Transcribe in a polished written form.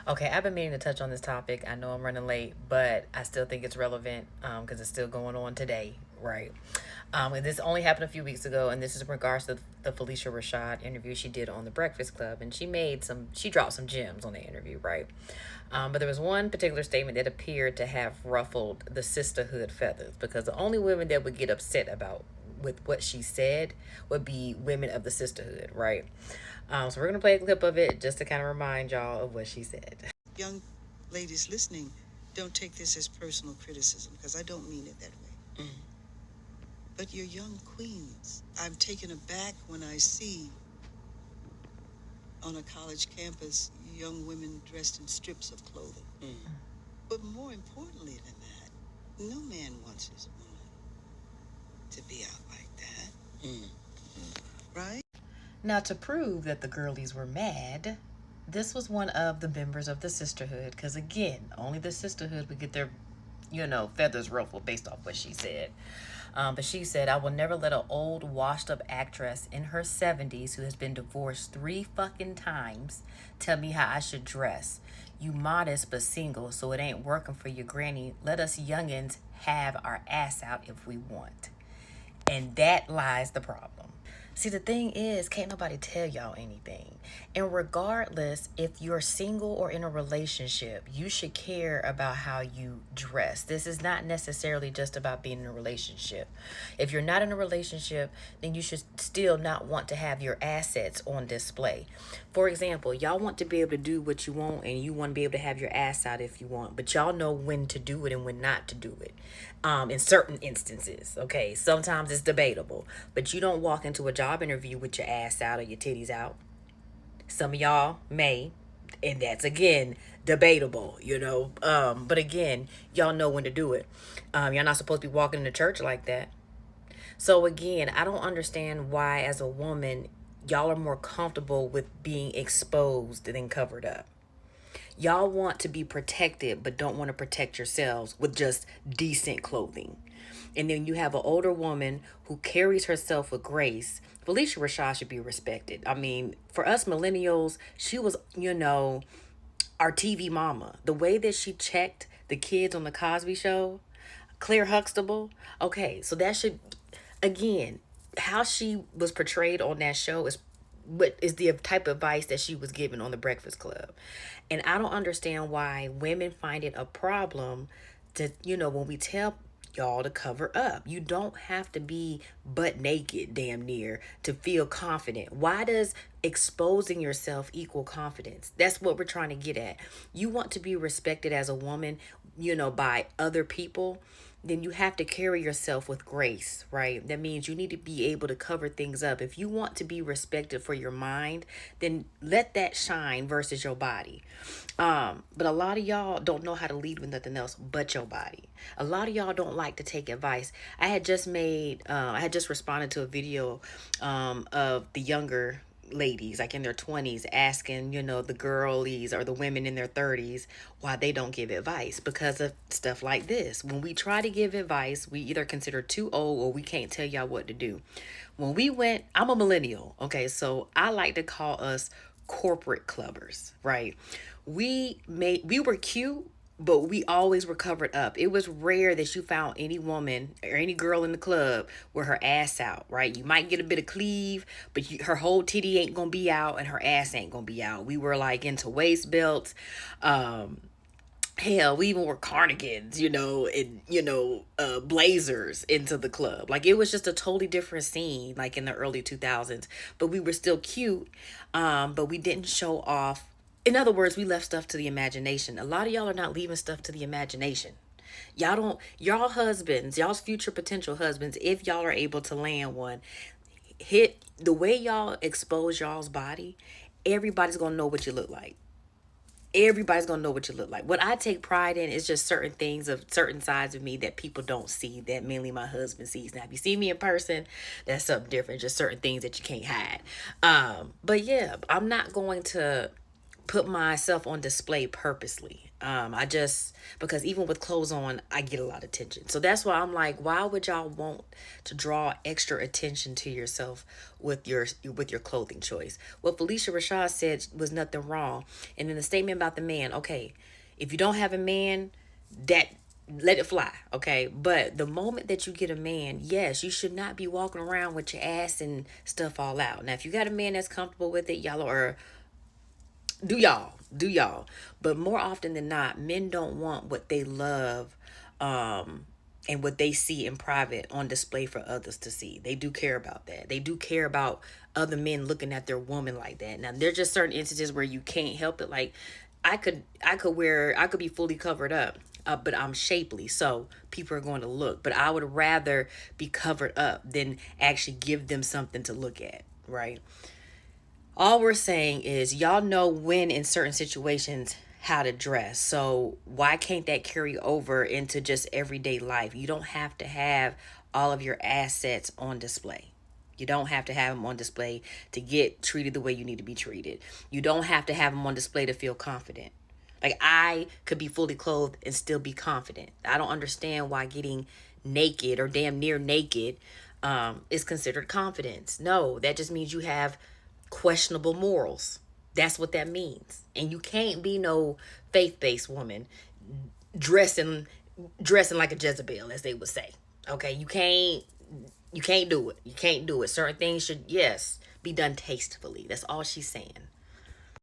Okay, I've been meaning to touch on this topic. I know I'm running late, but I still think it's relevant because it's still going on today, right? And this only happened a few weeks ago, and this is in regards to the Phylicia Rashad interview she did on the Breakfast Club, and she dropped some gems on the interview, right? But there was one particular statement that appeared to have ruffled the sisterhood feathers because the only women that would get upset about with what she said would be women of the sisterhood, right? So we're gonna play a clip of it just to kind of remind y'all of what she said. Young ladies listening, don't take this as personal criticism because I don't mean it that way. But you're young queens. I'm taken aback when I see on a college campus young women dressed in strips of clothing. But more importantly than that, no man wants his woman to be out like that. Right? Now, to prove that the girlies were mad, this was one of the members of the sisterhood, because again, only the sisterhood would get their, feathers ruffled based off what she said. But she said, I will never let an old, washed up actress in her 70s who has been divorced 3 fucking times tell me how I should dress. You modest but single, so it ain't working for your granny. Let us youngins have our ass out if we want. And that lies the problem. See, the thing is, can't nobody tell y'all anything. And regardless if you're single or in a relationship, you should care about how you dress. This is not necessarily just about being in a relationship. If you're not in a relationship, then you should still not want to have your assets on display. For example, y'all want to be able to do what you want and you want to be able to have your ass out if you want, but y'all know when to do it and when not to do it. In certain instances, okay? Sometimes it's debatable, but you don't walk into a job interview with your ass out or your titties out. Some of y'all may, and that's again debatable. But again, y'all know when to do it. Y'all not supposed to be walking into church like that. So again, I don't understand why, as a woman, y'all are more comfortable with being exposed than covered up. Y'all want to be protected, but don't want to protect yourselves with just decent clothing. And then you have an older woman who carries herself with grace. Phylicia Rashad should be respected. I mean, for us millennials, she was, our TV mama. The way that she checked the kids on the Cosby Show, Claire Huxtable. Okay, so that should, again, how she was portrayed on that show is what is the type of advice that she was given on the Breakfast Club. And I don't understand why women find it a problem to, when we tell y'all to cover up. You don't have to be butt naked damn near to feel confident. Why does exposing yourself equal confidence? That's what we're trying to get at. You want to be respected as a woman, by other people, then you have to carry yourself with grace, right? That means you need to be able to cover things up. If you want to be respected for your mind, then let that shine versus your body. But a lot of y'all don't know how to lead with nothing else but your body. A lot of y'all don't like to take advice. I had just responded to a video of the younger ladies like in their 20s asking the girlies or the women in their 30s why they don't give advice because of stuff like this. When we try to give advice, we either consider too old or we can't tell y'all what to do. I'm a millennial, okay, so I like to call us corporate clubbers, right? We were cute, but we always were covered up. It was rare that you found any woman or any girl in the club with her ass out, right? You might get a bit of cleave, but her whole titty ain't gonna be out and her ass ain't gonna be out. We were like into waist belts. Hell, we even wore cardigans, and blazers into the club. Like, it was just a totally different scene, like in the early 2000s. But we were still cute, but we didn't show off. In other words, we left stuff to the imagination. A lot of y'all are not leaving stuff to the imagination. Y'all husbands, y'all's future potential husbands, if y'all are able to land one, hit the way y'all expose y'all's body, everybody's gonna know what you look like. Everybody's gonna know what you look like. What I take pride in is just certain things of certain sides of me that people don't see, that mainly my husband sees. Now if you see me in person, that's something different, just certain things that you can't hide. But yeah, I'm not going to put myself on display purposely. Because even with clothes on, I get a lot of attention. So that's why I'm like, why would y'all want to draw extra attention to yourself with your clothing choice? What Phylicia Rashad said was nothing wrong. And then the statement about the man, okay, if you don't have a man, that let it fly, okay? But the moment that you get a man, yes, you should not be walking around with your ass and stuff all out. Now, if you got a man that's comfortable with it, y'all are do y'all. But more often than not, men don't want what they love and what they see in private on display for others to see. They do care about that. They do care about other men looking at their woman like that. Now, there's just certain instances where you can't help it. Like I could be fully covered up, but I'm shapely, so people are going to look. But I would rather be covered up than actually give them something to look at, right? All we're saying is y'all know when in certain situations how to dress. So why can't that carry over into just everyday life? You don't have to have all of your assets on display. You don't have to have them on display to get treated the way you need to be treated. You don't have to have them on display to feel confident. Like I could be fully clothed and still be confident. I don't understand why getting naked or damn near naked is considered confidence. No, that just means you have questionable morals. That's what that means. And you can't be no faith-based woman dressing like a Jezebel, as they would say. Okay, you can't do it. You can't do it. Certain things should, yes, be done tastefully. That's all she's saying.